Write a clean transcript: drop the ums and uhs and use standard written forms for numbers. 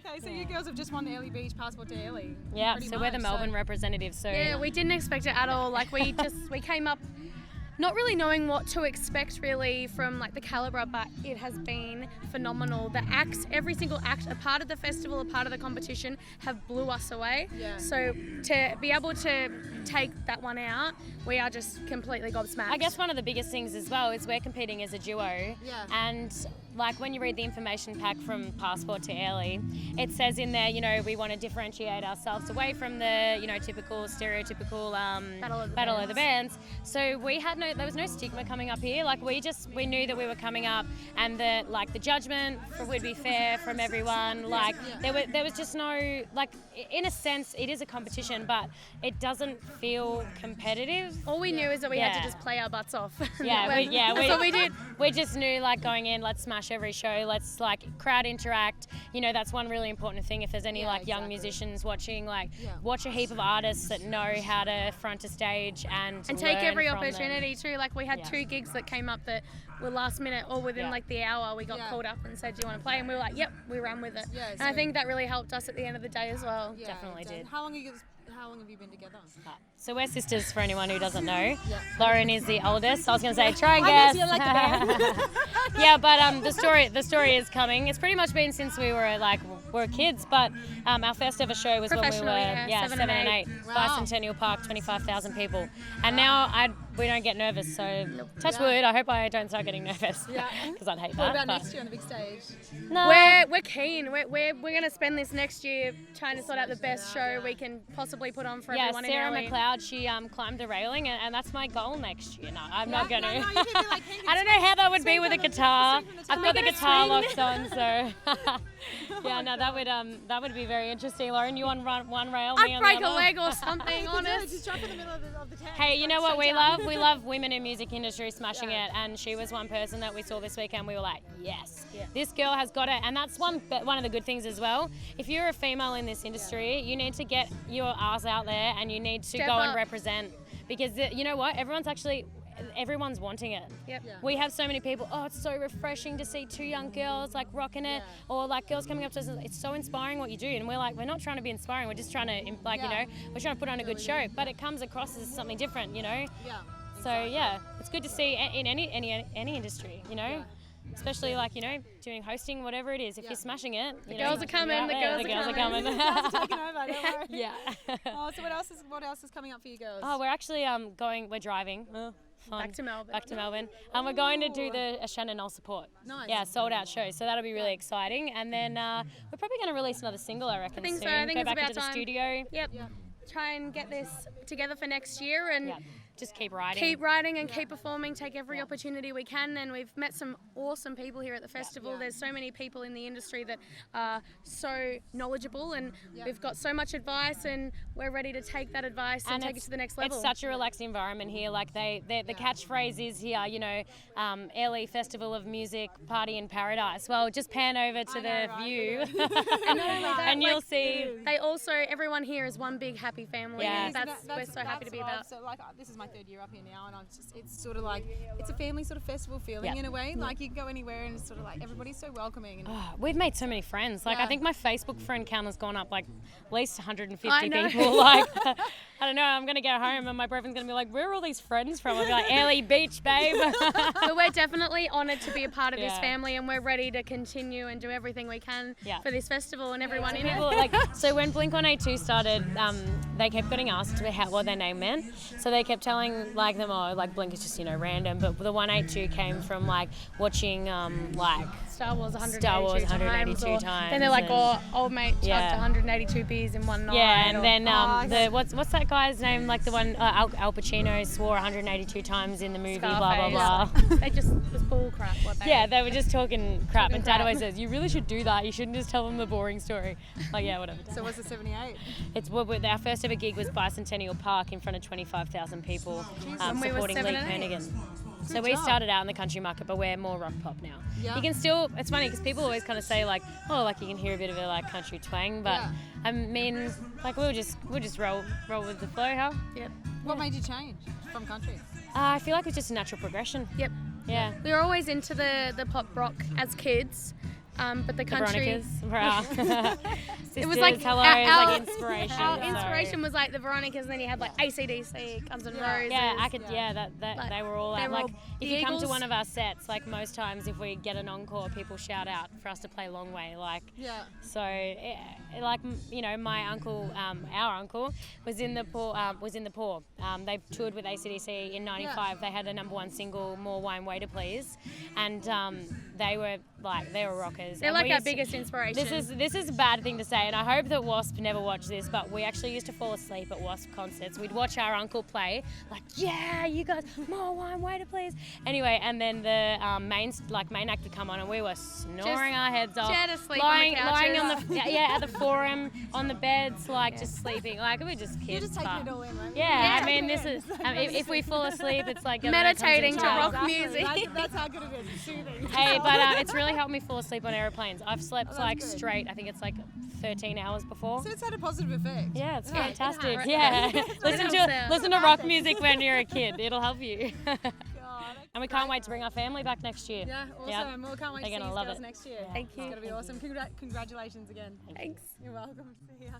Okay, so you girls have just won the Airlie Beach Passport to Airlie. Yeah, so we're the Melbourne representatives. So yeah, we didn't expect it at all. Like we came up not really knowing what to expect really from like the calibre, but it has been phenomenal. The acts, every single act, a part of the festival, a part of the competition, have blew us away. Yeah. So to be able to take that one out, we are just completely gobsmacked. I guess one of the biggest things as well is we're competing as a duo, and like when you read the information pack from Passport to Airlie, it says in there, you know, we want to differentiate ourselves away from the, you know, typical stereotypical battle of the bands. So we had there was no stigma coming up here. Like we knew that we were coming up, and that like the judgment would be fair from everyone. Like there was just no, like, in a sense it is a competition, but it doesn't feel competitive. All we knew is that we had to just play our butts off. That's what we did. We just knew, like, going in, let's smash every show, let's like crowd interact. You know, that's one really important thing. If there's any young musicians watching, like watch a heap of artists that know how to front a stage and take every opportunity too. Like we had 2 gigs that came up that were last minute, or within like the hour we got called up and said, do you want to play? And we were like, yep, we ran with it. And I think that really helped us at the end of the day as well. Yeah, definitely did. How long have you been together? So we're sisters, for anyone who doesn't know. Lauren is the oldest. I was going to say, try and guess. You like the band. Yeah, but the story is coming. It's pretty much been since we were kids, but our first ever show was when we were 7 and 8. Wow. Bicentennial Park, 25,000 people. And now we don't get nervous, so touch wood, I hope I don't start getting nervous, because I'd hate that. What about next year on the big stage? No. We're keen. We're going to spend this next year trying to sort out the best show we can possibly put on for everyone in Sarah Airlie. McLeod, she climbed the railing, and that's my goal next year. No, I'm not going to. No, you can be like, I don't know how that would be with a guitar. I've got the guitar locks on, so yeah, no, that would be very interesting. Lauren, you on one rail, me I'd on break the a other? leg or something, honest. Just jump in the middle of the tent. Hey, you know what we love? We love women in music industry smashing it, and she was one person that we saw this weekend. We were like, yes, this girl has got it. And that's one of the good things as well. If you're a female in this industry, you need to get your ass out there, and you need to Step go up. and represent, because you know what? Everyone's wanting it. Yep. Yeah. We have so many people, it's so refreshing to see 2 young girls like rocking it, or like girls coming up to us, and it's so inspiring what you do. And we're like, we're not trying to be inspiring, we're just trying to, like, you know, we're trying to put on a good show, but it comes across as something different, you know? Yeah. So yeah, it's good to see in any industry, you know? Especially like, you know, doing hosting, whatever it is. If you're smashing it, The girls are coming. The girls are coming. You guys are taking over, don't worry. Yeah. So what else is coming up for you girls? Oh, we're actually we're driving. Fun. Back to Melbourne. And we're going to do the Shannon Knoll support. Nice. Yeah, sold out show. So that'll be really exciting. And then we're probably going to release another single, I reckon, I think soon. so. I think Go it's back about into time. the studio. Yep. Try and get this together for next year, and just keep writing. Keep writing and keep performing, take every opportunity we can. And we've met some awesome people here at the festival. There's so many people in the industry that are so knowledgeable, and we've got so much advice, and we're ready to take that advice and take it to the next level. It's such a relaxed environment here. Like the catchphrase is here, you know, Airlie Festival of Music, Party in Paradise. Well, just pan over to the view and you'll see. They also, everyone here is one big happy family. Yeah. And we're so happy to be about. So like, this is my 3rd year up here now, and it's sort of like, it's a family sort of festival feeling in a way. Like you can go anywhere, and it's sort of like everybody's so welcoming. And We've made so many friends. Like I think my Facebook friend count has gone up like at least 150 I know. people. Like I don't know. I'm gonna go home and my boyfriend's gonna be like, "Where are all these friends from?" I'll be like, "Airlie Beach, babe." But we're definitely honoured to be a part of this family, and we're ready to continue and do everything we can for this festival and everyone in it. So when Blink-182 started, they kept getting asked what their name meant. So they kept telling like them, Blink is just, you know, random. But the 182 came from like watching Star Wars 182 times. Then they're like, old mate chugged 182 beers in one night. Yeah, and then what's that guy's name? Like the one Al Pacino swore 182 times in the movie. Scarface. Blah blah blah. They just was bull crap. They were just talking crap. And Dad always says, you really should do that. You shouldn't just tell them the boring story. Like, yeah, whatever. So what's the 78? Our first ever gig was Bicentennial Park in front of 25,000 people, supporting Lee Kernaghan. So we started out in the country market, but we're more rock pop now. Yeah. You can still, it's funny because people always kind of say like, you can hear a bit of a like country twang, but I mean, like we'll just roll with the flow, huh? Yep. What made you change from country? I feel like it's just a natural progression. Yep. Yeah. We were always into the pop rock as kids, but the country. Veronicas. It was like hello, our like inspiration. Our inspiration was like the Veronicas, and then you had like AC/DC, Guns N' Roses. Yeah, I could. Yeah, that they were all out. Like, if you come to Eagles. one of our sets, like most times, if we get an encore, people shout out for us to play Long Way. Like, so, like, you know, my uncle, our uncle, was in the Poor. They toured with AC/DC in '95. They had a #1 single, More Wine, Way to Please, and they were rockers. They're And like we our used to- biggest inspiration. This is a bad thing to say, and I hope that Wasp never watch this, but we actually used to fall asleep at Wasp concerts. We'd watch our uncle play, like, yeah, you guys, More Wine, Way to Please. Anyway, and then the main act would come on, and we were snoring our heads off, dead asleep lying on the couches. at the Forum on the beds, like just sleeping, like we were just kids. You're just taking it all in, right? Yeah, I mean, this is if we fall asleep, it's like Meditating to rock Exactly. music. That's how good it is. It's soothing. Hey, but it's really helped me fall asleep on airplanes. I've slept like good. straight. I think it's like 13 hours before. So it's had a positive effect. Yeah, it's Yeah, fantastic. it Yeah, helps listen to rock music when you're a kid. It'll help you. God, And we can't wait to bring our family back next year. Yeah, awesome. Yep. And we can't wait They're to see gonna you love girls it. next year. Thank you. It's going to be awesome. Congratulations again. Thanks. You're welcome. See ya.